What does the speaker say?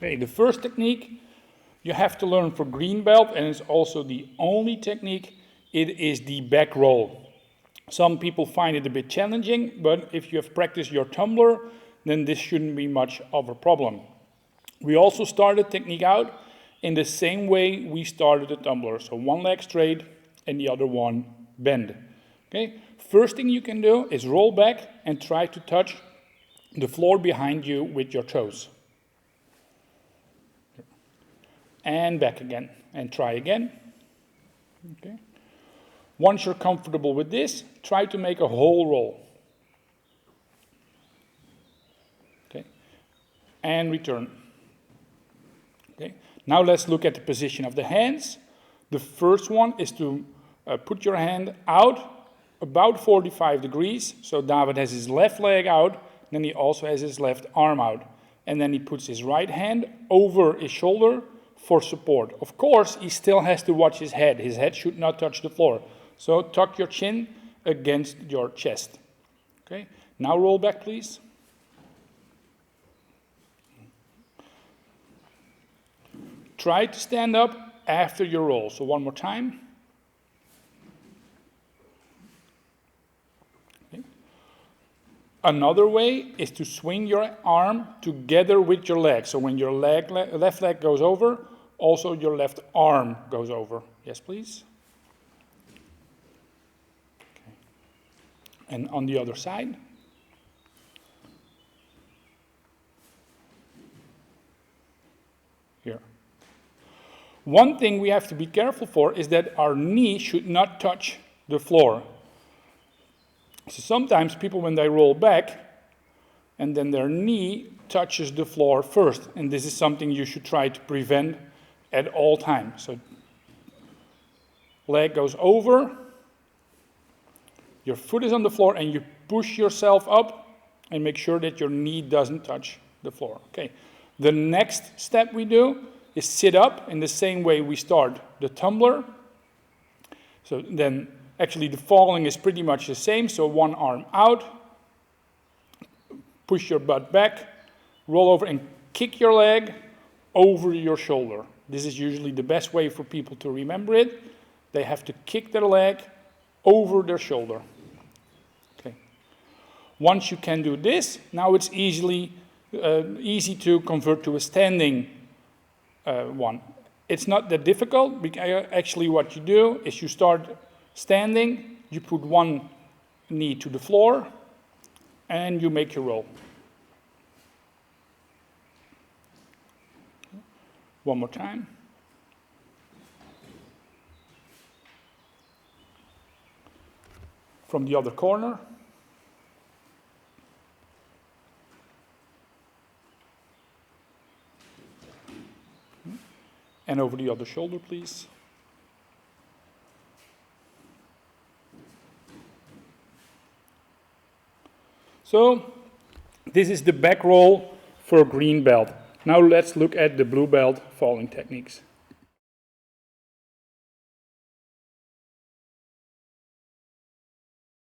Okay, the first technique you have to learn for green belt, and it's also the only technique, it is the back roll. Some people find it a bit challenging, but if you have practiced your tumbler, then this shouldn't be much of a problem. We also started technique out in the same way we started the tumbler. So one leg straight and the other one bend. Okay? First thing you can do is roll back and try to touch the floor behind you with your toes. And back again, and try again. Okay. Once you're comfortable with this, try to make a whole roll. Okay. And return. Okay. Now let's look at the position of the hands. The first one is to put your hand out about 45 degrees. So David has his left leg out, then he also has his left arm out. And then he puts his right hand over his shoulder for support. Of course, he still has to watch his head. His head should not touch the floor. So tuck your chin against your chest. Okay, now roll back, please. Try to stand up after your roll. So one more time. Okay. Another way is to swing your arm together with your leg. So when your left leg goes over, also your left arm goes over. Yes, please. Okay. And on the other side. Here. One thing we have to be careful for is that our knee should not touch the floor. So sometimes people, when they roll back, and then their knee touches the floor first. And this is something you should try to prevent at all times. So leg goes over, your foot is on the floor, and you push yourself up and make sure that your knee doesn't touch the floor. Okay. The next step we do is sit up in the same way we start the tumbler. So then actually the falling is pretty much the same. So one arm out, push your butt back, roll over and kick your leg over your shoulder. This is usually the best way for people to remember it. They have to kick their leg over their shoulder. Okay. Once you can do this, now it's easy to convert to a standing one. It's not that difficult. Actually, what you do is you start standing, you put one knee to the floor, and you make your roll. One more time. From the other corner. And over the other shoulder, please. So, this is the back roll for green belt. Now let's look at the blue belt falling techniques.